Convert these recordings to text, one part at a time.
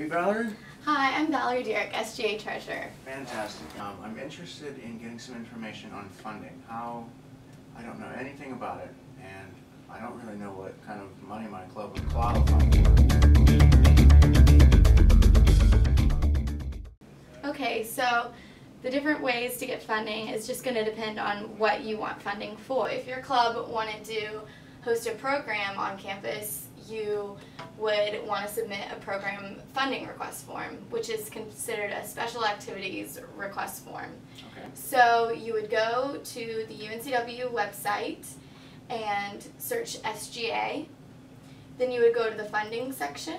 Valerie. Hi, I'm Valerie Derrick, SGA Treasurer. Fantastic. I'm interested in getting some information on funding. I don't know anything about it, and I don't really know what kind of money my club would qualify for. Okay, so the different ways to get funding is just going to depend on what you want funding for. If your club wanted to host a program on campus, you would want to submit a program funding request form, which is considered a special activities request form. Okay. So you would go to the UNCW website and search SGA. Then you would go to the funding section,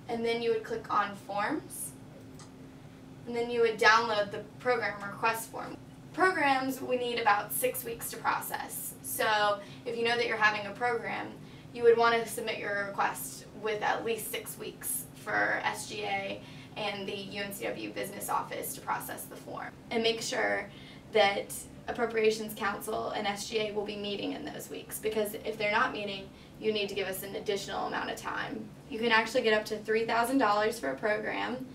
and then you would click on forms, and then you would download the program request form. Programs, we need about 6 weeks to process. So if you know that you're having a program, you would want to submit your request with at least 6 weeks for SGA and the UNCW business office to process the form. And make sure that Appropriations Council and SGA will be meeting in those weeks, because if they're not meeting, you need to give us an additional amount of time. You can actually get up to $3,000 for a program,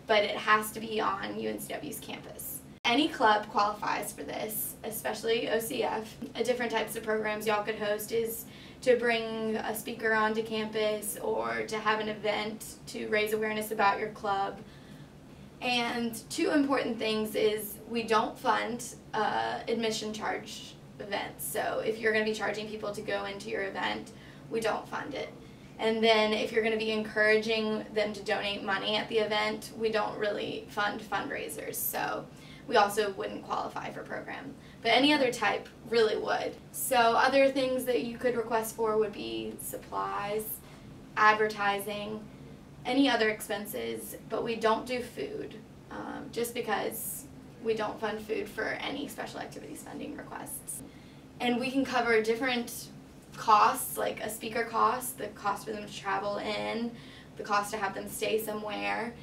but it has to be on UNCW's campus. Any club qualifies for this, especially OCF. Different types of programs y'all could host is to bring a speaker onto campus or to have an event to raise awareness about your club. And two important things is we don't fund admission charge events. So if you're going to be charging people to go into your event, we don't fund it. And then if you're going to be encouraging them to donate money at the event, we don't really fund fundraisers. So we also wouldn't qualify for program. But any other type really would. So other things that you could request for would be supplies, advertising, any other expenses, but we don't do food, just because we don't fund food for any special activities funding requests. And we can cover different costs, like a speaker cost, the cost for them to travel in, the cost to have them stay somewhere.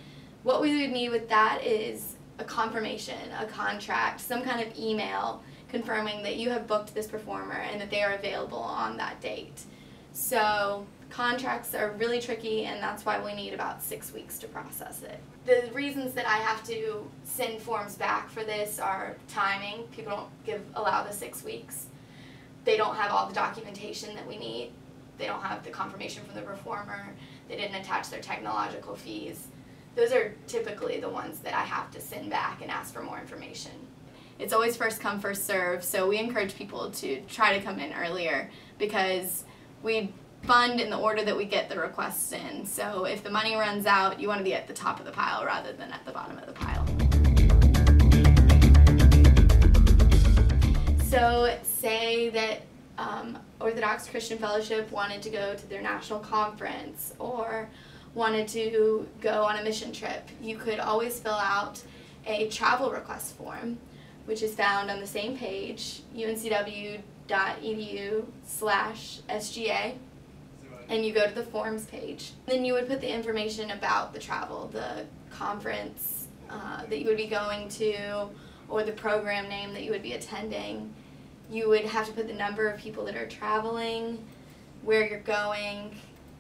What we would need with that is a confirmation, a contract, some kind of email confirming that you have booked this performer and that they are available on that date. So contracts are really tricky, and that's why we need about 6 weeks to process it. The reasons that I have to send forms back for this are timing. People don't allow the 6 weeks. They don't have all the documentation that we need. They don't have the confirmation from the performer. They didn't attach their technological fees. Those are typically the ones that I have to send back and ask for more information. It's always first come, first serve, so we encourage people to try to come in earlier, because we fund in the order that we get the requests in. So if the money runs out, you want to be at the top of the pile rather than at the bottom of the pile. So say that Orthodox Christian Fellowship wanted to go to their national conference or wanted to go on a mission trip. You could always fill out a travel request form, which is found on the same page, uncw.edu/SGA, and you go to the forms page. Then you would put the information about the travel, the conference that you would be going to, or the program name that you would be attending. You would have to put the number of people that are traveling, where you're going,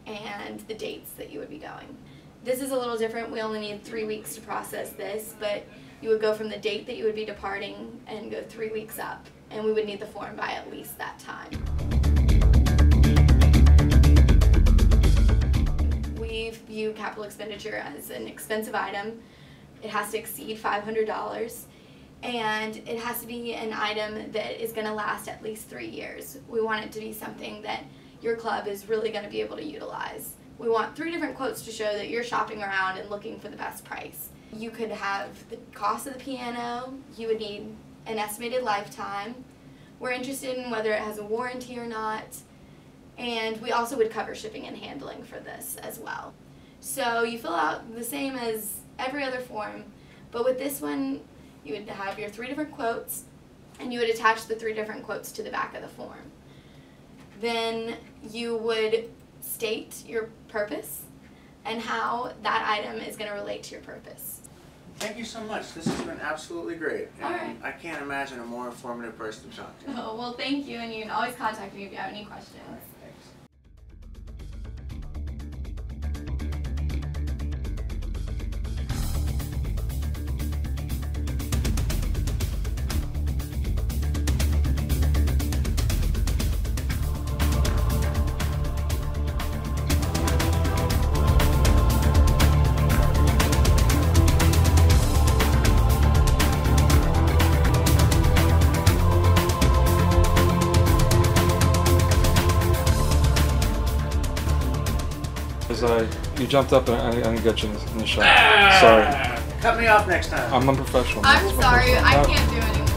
and the dates that you would be going. This is a little different. We only need 3 weeks to process this, but you would go from the date that you would be departing and go 3 weeks up, and we would need the form by at least that time. We view capital expenditure as an expensive item. It has to exceed $500, and it has to be an item that is going to last at least 3 years. We want it to be something that your club is really going to be able to utilize. We want 3 different quotes to show that you're shopping around and looking for the best price. You could have the cost of the piano, you would need an estimated lifetime. We're interested in whether it has a warranty or not, and we also would cover shipping and handling for this as well. So you fill out the same as every other form, but with this one you would have your 3 different quotes, and you would attach the 3 different quotes to the back of the form. Then you would state your purpose and how that item is going to relate to your purpose. Thank you so much. This has been absolutely great. And all right. I can't imagine a more informative person to talk to. Oh, well, thank you, and you can always contact me if you have any questions. because you jumped up and I didn't get you in the shot. Sorry. Cut me off next time. I'm unprofessional. I'm It's sorry, unprofessional. I No. can't do anymore.